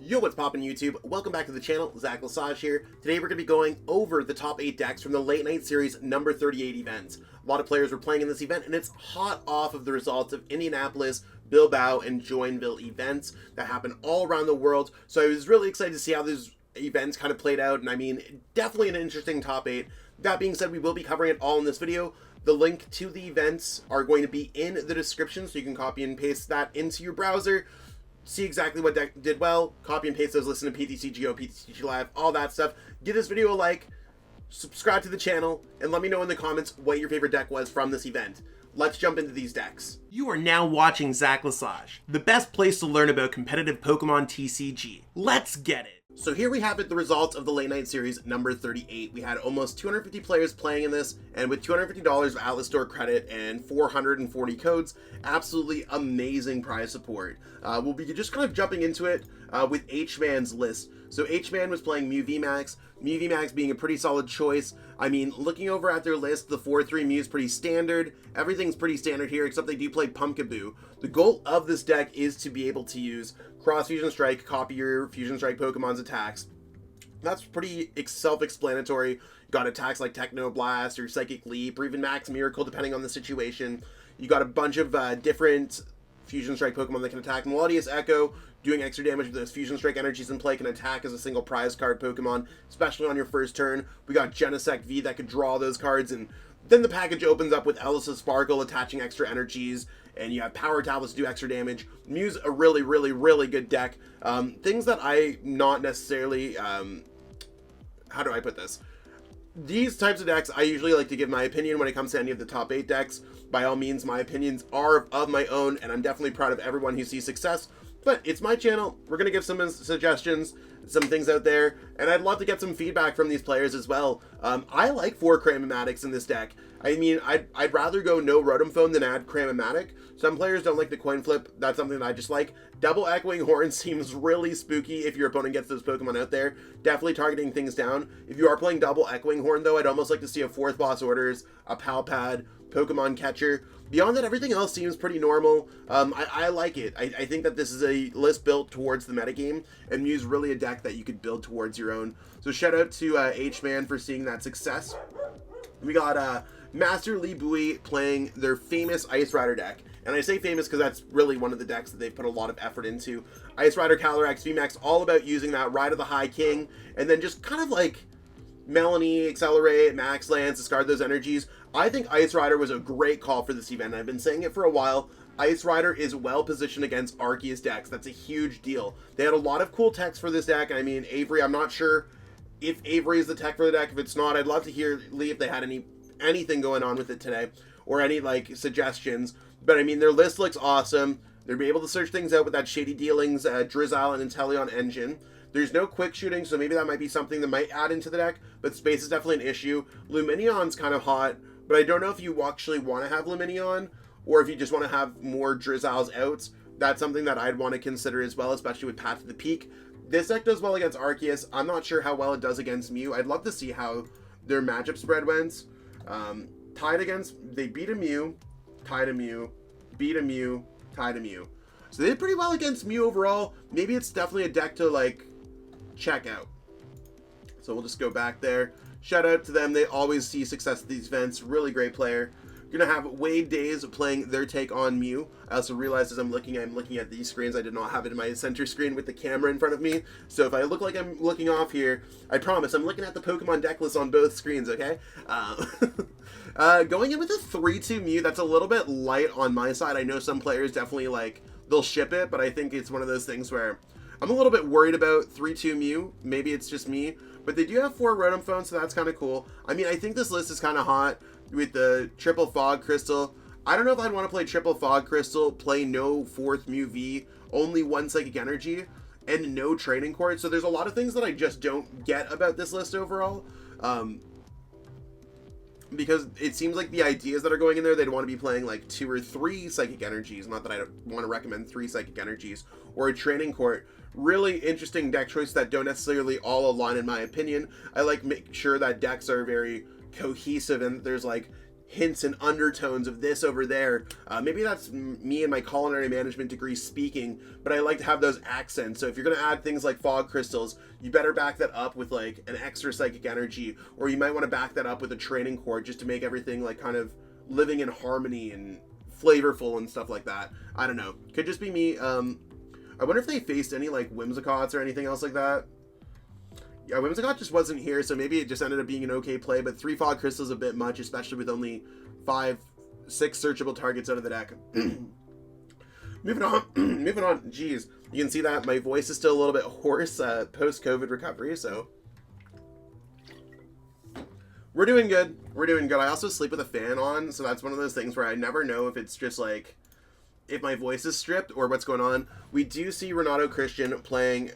Yo, what's poppin' YouTube? Welcome back to the channel, Zach Lesage here. Today we're going to be going over the top 8 decks from the Late Night Series number 38 event. A lot of players were playing in this event, and it's hot off of the results of Indianapolis, Bilbao, and Joinville events that happen all around the world. So I was really excited to see how these events kind of played out, and I mean, definitely an interesting top 8. That being said, we will be covering it all in this video. The link to the events are going to be in the description, so you can copy and paste that into your browser. See exactly what deck did well, copy and paste those, listen to PTCGO, PTCG Live, all that stuff. Give this video a like, subscribe to the channel, and let me know in the comments what your favorite deck was from this event. Let's jump into these decks. You are now watching Zach Lesage, the best place to learn about competitive Pokemon TCG. Let's get it! So here we have it, the results of the Late Night Series number 38. We had almost 250 players playing in this, and with $250 of Atlas Store credit and 440 codes, absolutely amazing prize support. We'll be just kind of jumping into it with H-Man's list. So H-Man was playing Mew VMAX, Mew VMAX being a pretty solid choice. I mean, looking over at their list, the 4-3 Mew is pretty standard. Everything's pretty standard here, except they do play Pumpkaboo. The goal of this deck is to be able to use Cross Fusion Strike, copy your Fusion Strike Pokemon's attacks. That's pretty self-explanatory. Got attacks like Techno Blast or Psychic Leap or even Max Miracle, depending on the situation. You got a bunch of different Fusion Strike Pokemon that can attack. Melodious Echo, doing extra damage with those Fusion Strike energies in play, can attack as a single prize card Pokemon, especially on your first turn. We got Genesect V that could draw those cards, and then the package opens up with Ellis' Sparkle attaching extra energies, and you have Power Tablets to do extra damage. Mew's a really, really, really good deck. Things that I not necessarily, how do I put this? These types of decks, I usually like to give my opinion when it comes to any of the top 8 decks. By all means, my opinions are of my own, and I'm definitely proud of everyone who sees success. But it's my channel. We're going to give some suggestions, some things out there, and I'd love to get some feedback from these players as well. I like 4 Cramomatics in this deck. I mean, I'd rather go no Rotom Phone than add Cramomatic. Some players don't like the coin flip. That's something that I just like. Double Echoing Horn seems really spooky if your opponent gets those Pokemon out there. Definitely targeting things down. If you are playing Double Echoing Horn, though, I'd almost like to see a 4th Boss Orders, a Palpad, Pokemon Catcher. Beyond that, everything else seems pretty normal. I like it. I think that this is a list built towards the metagame, and Mew's really a deck that you could build towards your own. So shout out to H-Man for seeing that success. We got Master Lee Bui playing their famous Ice Rider deck. And I say famous because that's really one of the decks that they've put a lot of effort into. Ice Rider, Calyrex, VMAX, all about using that Ride of the High King, and then just kind of like Melanie, Accelerate, Max Lance, discard those energies. I think Ice Rider was a great call for this event. I've been saying it for a while. Ice Rider is well positioned against Arceus decks. That's a huge deal. They had a lot of cool techs for this deck. I mean, Avery, I'm not sure if Avery is the tech for the deck. If it's not, I'd love to hear, Lee, if they had anything going on with it today, or any like suggestions. But I mean, their list looks awesome. They'll be able to search things out with that Shady Dealings, Drizzile, and Inteleon engine. There's no quick shooting, so maybe that might be something that might add into the deck, but space is definitely an issue. Luminion's kind of hot, but I don't know if you actually want to have Luminion, or if you just want to have more Drizziles out. That's something that I'd want to consider as well, especially with Path to the Peak. This deck does well against Arceus. I'm not sure how well it does against Mew. I'd love to see how their matchup spread went. Tied against, they beat a Mew, tied a Mew, beat a Mew, tied a Mew. So they did pretty well against Mew overall. Maybe it's definitely a deck to like check out. So we'll just go back there. Shout out to them. They always see success at these events. Really great player. You're gonna have Wade Days playing their take on Mew. I also realized as I'm looking at these screens. I did not have it in my center screen with the camera in front of me. So if I look like I'm looking off here, I promise I'm looking at the Pokemon deck list on both screens, okay? Going in with a 3-2 Mew, that's a little bit light on my side. I know some players definitely like, they'll ship it, but I think it's one of those things where I'm a little bit worried about 3-2 Mew. Maybe it's just me, but they do have 4 Rotom Phones, so that's kind of cool. I mean, I think this list is kind of hot with the triple Fog Crystal. I don't know if I'd want to play triple Fog Crystal, play no 4th Mew V, only 1 Psychic Energy, and no Training Court. So there's a lot of things that I just don't get about this list overall. Because it seems like the ideas that are going in there, they'd want to be playing like 2 or 3 Psychic Energies. Not that I don't want to recommend 3 Psychic Energies, or a Training Court. Really interesting deck choices that don't necessarily all align in my opinion. I like make sure that decks are very cohesive and there's like hints and undertones of this over there. Maybe that's me and my culinary management degree speaking, but I like to have those accents. So if you're going to add things like fog crystals, you better back that up with like an extra psychic energy, or you might want to back that up with a training cord just to make everything like kind of living in harmony and flavorful and stuff like that. I don't know. Could just be me. I wonder if they faced any like Whimsicots or anything else like that. Yeah, Whimsicott just wasn't here, so maybe it just ended up being an okay play, but 3 Fog Crystals a bit much, especially with only 5-6 searchable targets out of the deck. Moving on, jeez. You can see that my voice is still a little bit hoarse post-COVID recovery, so we're doing good. We're doing good. I also sleep with a fan on, so that's one of those things where I never know if it's just like, if my voice is stripped or what's going on. We do see Renato Christian playing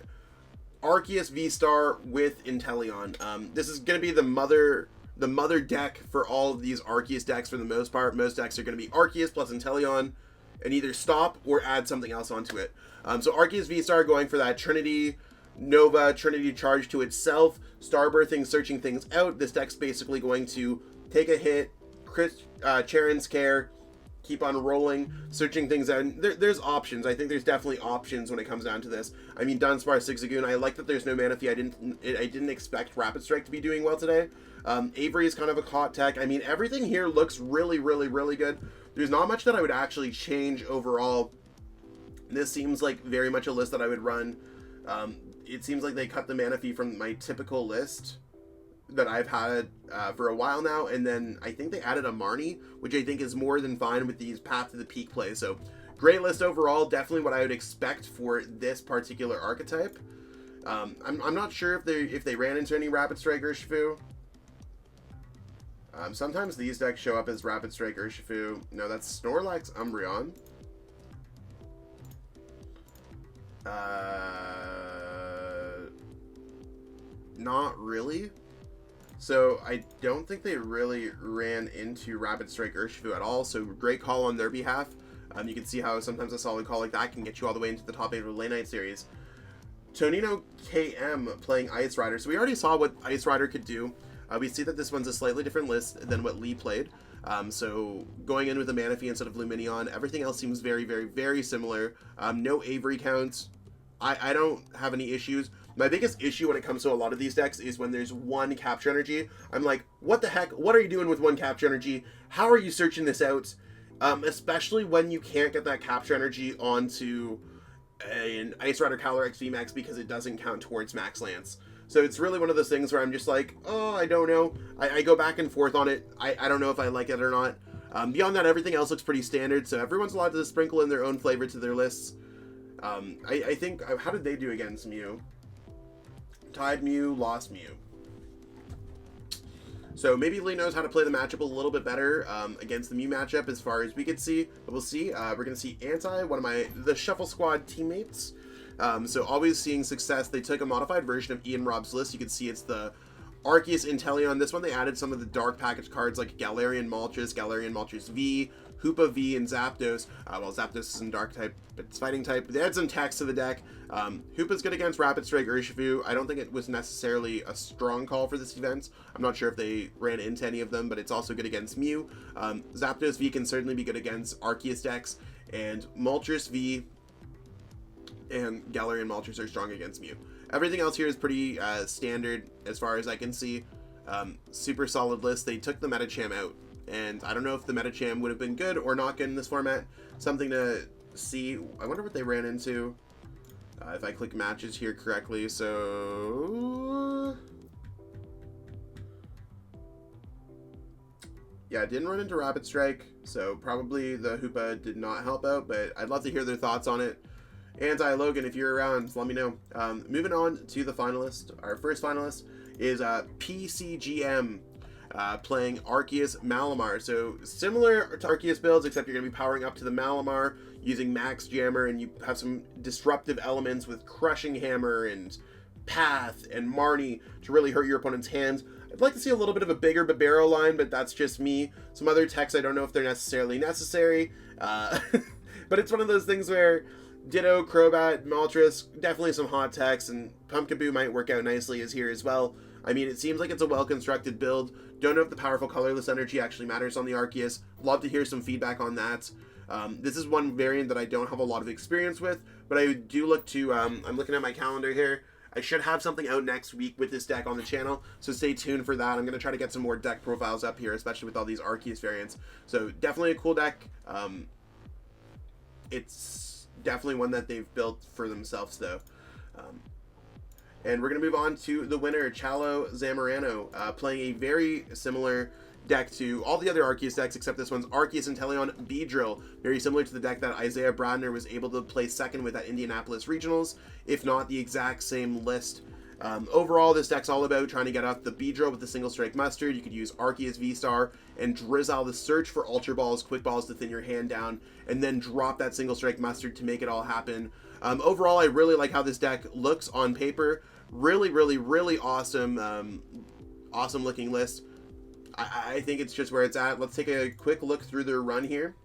Arceus VSTAR with Inteleon. This is going to be the mother deck for all of these Arceus decks for the most part. Most decks are going to be Arceus plus Inteleon and either stop or add something else onto it. So Arceus VSTAR going for that Trinity Nova, Trinity Charge to itself, Starbirthing, searching things out. This deck's basically going to take a hit, Charon's Care, keep on rolling, searching things out. There's options. I think there's definitely options when it comes down to this. I mean, Dunsparce, Zigzagoon, I like that there's no Mana Fee. I didn't expect Rapid Strike to be doing well today. Avery is kind of a hot tech. I mean, everything here looks really, really, really good. There's not much that I would actually change overall. This seems like very much a list that I would run. It seems like they cut the Mana Fee from my typical list that I've had for a while now, and then I think they added a Marnie, which I think is more than fine with these Path to the Peak plays. So great list overall, definitely what I would expect for this particular archetype. I'm not sure if they ran into any Rapid Strike Urshifu. Sometimes these decks show up as Rapid Strike Urshifu. No, that's Snorlax Umbreon. Not really. So I don't think they really ran into Rapid Strike Urshifu at all, so great call on their behalf. You can see how sometimes a solid call like that can get you all the way into the top 8 of the Late Night series. Tonino KM playing Ice Rider. So we already saw what Ice Rider could do. We see that this one's a slightly different list than what Lee played. So going in with a Mana Fee instead of Luminion, everything else seems very, very, very similar. No Avery counts. I don't have any issues. My biggest issue when it comes to a lot of these decks is when there's one Capture Energy. I'm like, what the heck? What are you doing with one Capture Energy? How are you searching this out? Especially when you can't get that Capture Energy onto an Ice Rider Calyrex VMAX because it doesn't count towards Max Lance. So it's really one of those things where I'm just like, oh, I don't know. I go back and forth on it. I don't know if I like it or not. Beyond that, everything else looks pretty standard, so everyone's allowed to sprinkle in their own flavor to their lists. I think, how did they do against Mew? Tied Mew, lost Mew. So maybe Lee knows how to play the matchup a little bit better against the Mew matchup as far as we could see. But we'll see. We're going to see Anti, one of the Shuffle Squad teammates. So always seeing success. They took a modified version of Ian Rob's list. You can see it's the Arceus Inteleon. This one they added some of the dark package cards like Galarian Moltres V, Hoopa V, and Zapdos. Well, Zapdos isn't dark type, but it's fighting type. They add some text to the deck. Hoopa's good against Rapid Strike Urshifu. I don't think it was necessarily a strong call for this event. I'm not sure if they ran into any of them, but it's also good against Mew. Zapdos V can certainly be good against Arceus decks, and Moltres V and Galarian Moltres are strong against Mew. Everything else here is pretty standard as far as I can see. Super solid list. They took the Metacham out, and I don't know if the Metacham would have been good or not good in this format. Something to see. I wonder what they ran into. If I click matches here correctly, so yeah, I didn't run into Rapid Strike, so probably the Hoopa did not help out, but I'd love to hear their thoughts on it. Anti-Logan, if you're around, let me know. Moving on to the finalist. Our first finalist is PCGM playing Arceus Malamar. So similar to Arceus builds, except you're going to be powering up to the Malamar using Max Jammer, and you have some disruptive elements with Crushing Hammer and Path and Marnie to really hurt your opponent's hands. I'd like to see a little bit of a bigger Babero line, but that's just me. Some other techs, I don't know if they're necessarily necessary. But it's one of those things where Ditto, Crobat, Moltres, definitely some hot techs, and Pumpkaboo might work out nicely as here as well. I mean, it seems like it's a well-constructed build. Don't know if the powerful colorless energy actually matters on the Arceus. Love to hear some feedback on that. This is one variant that I don't have a lot of experience with, but I do look to, I'm looking at my calendar here. I should have something out next week with this deck on the channel, so stay tuned for that. I'm going to try to get some more deck profiles up here, especially with all these Arceus variants. So definitely a cool deck. It's definitely one that they've built for themselves, though. And we're going to move on to the winner, Chalo Zamorano, playing a very similar deck to all the other Arceus decks, except this one's Arceus Inteleon Beedrill, very similar to the deck that Isaiah Bradner was able to play second with at Indianapolis Regionals, if not the exact same list. Overall, this deck's all about trying to get off the Beedrill with the single strike mustard. You could use Arceus VSTAR and Drizzle the search for Ultra Balls, Quick Balls to thin your hand down, and then drop that single strike mustard to make it all happen. Overall, I really like how this deck looks on paper. Really awesome, awesome looking list. I think it's just where it's at. Let's take a quick look through their run here.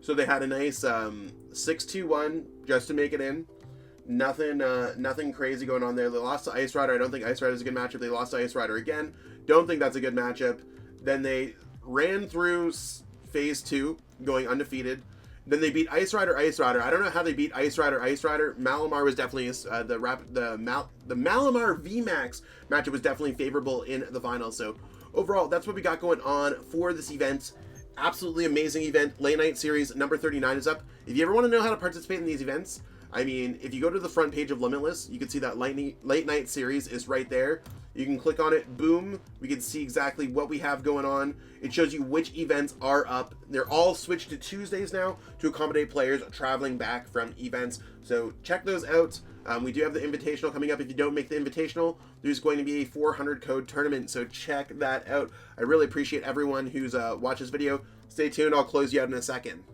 So they had a nice 6-2-1 just to make it in. Nothing crazy going on there. They lost to Ice Rider. I don't think Ice Rider is a good matchup. They lost to Ice Rider again. Don't think that's a good matchup. Then they ran through phase 2, going undefeated. Then they beat Ice Rider. I don't know how they beat Ice Rider. Malamar was definitely the Malamar VMAX matchup was definitely favorable in the finals. So overall, that's what we got going on for this event. Absolutely amazing event. Late Night Series number 39 is up. If you ever want to know how to participate in these events, I mean, if you go to the front page of Limitless, you can see that Late Night Series is right there. You can click on it, boom, we can see exactly what we have going on. It shows you which events are up. They're all switched to Tuesdays now to accommodate players traveling back from events. So check those out. We do have the Invitational coming up. If you don't make the Invitational, there's going to be a 400 code tournament, so check that out. I really appreciate everyone who's watched this video. Stay tuned, I'll close you out in a second.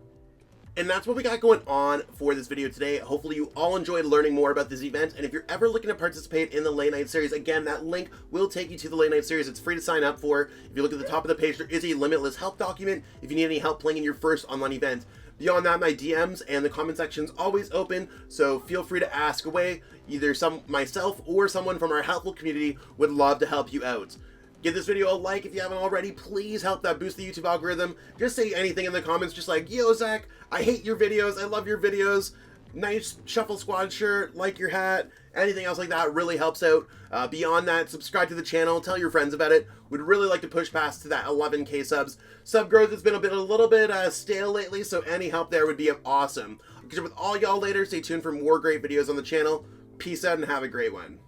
And that's what we got going on for this video today. Hopefully you all enjoyed learning more about this event, and if you're ever looking to participate in the Late Night Series, again, that link will take you to the Late Night Series. It's free to sign up for. If you look at the top of the page, there is a Limitless help document if you need any help playing in your first online event. Beyond that, my DMs and the comment section's always open, so feel free to ask away. Either myself or someone from our helpful community would love to help you out. Give this video a like if you haven't already. Please help that boost the YouTube algorithm. Just say anything in the comments, just like, yo, Zach, I hate your videos. I love your videos. Nice Shuffle Squad shirt, like your hat. Anything else like that really helps out. Beyond that, subscribe to the channel. Tell your friends about it. Would really like to push past to that 11K subs. Sub growth has been a little bit stale lately, so any help there would be awesome. I'll catch up with all y'all later. Stay tuned for more great videos on the channel. Peace out and have a great one.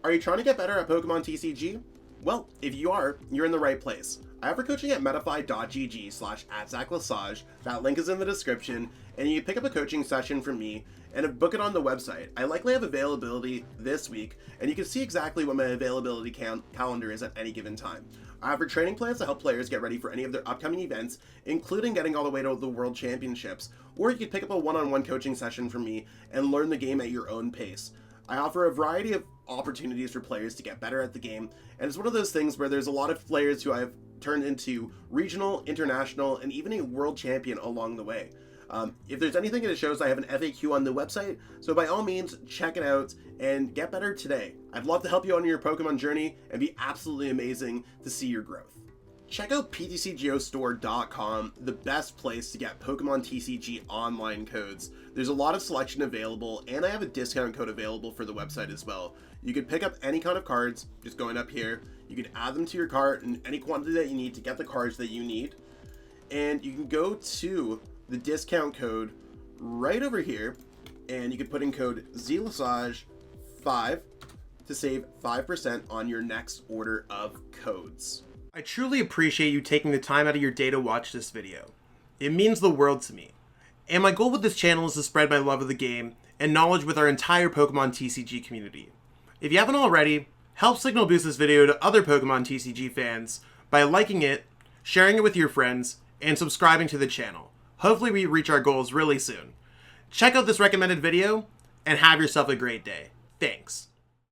Are you trying to get better at Pokemon TCG? Well, if you are, you're in the right place. I offer coaching at metafy.gg/@ZachLasage. That link is in the description, and you can pick up a coaching session from me and book it on the website. I likely have availability this week, and you can see exactly what my availability calendar is at any given time. I offer training plans to help players get ready for any of their upcoming events, including getting all the way to the World Championships, or you can pick up a one-on-one coaching session from me and learn the game at your own pace. I offer a variety of opportunities for players to get better at the game, and it's one of those things where there's a lot of players who I've turned into regional, international, and even a world champion along the way. If there's anything that shows, I have an FAQ on the website, so by all means, check it out and get better today. I'd love to help you on your Pokemon journey and be absolutely amazing to see your growth. Check out ptcgeostore.com, the best place to get Pokemon TCG online codes. There's a lot of selection available, and I have a discount code available for the website as well. You can pick up any kind of cards, just going up here. You can add them to your cart in any quantity that you need to get the cards that you need. And you can go to the discount code right over here, and you can put in code ZLasage5 to save 5% on your next order of codes. I truly appreciate you taking the time out of your day to watch this video. It means the world to me. And my goal with this channel is to spread my love of the game and knowledge with our entire Pokemon TCG community. If you haven't already, help signal boost this video to other Pokemon TCG fans by liking it, sharing it with your friends, and subscribing to the channel. Hopefully we reach our goals really soon. Check out this recommended video and have yourself a great day. Thanks.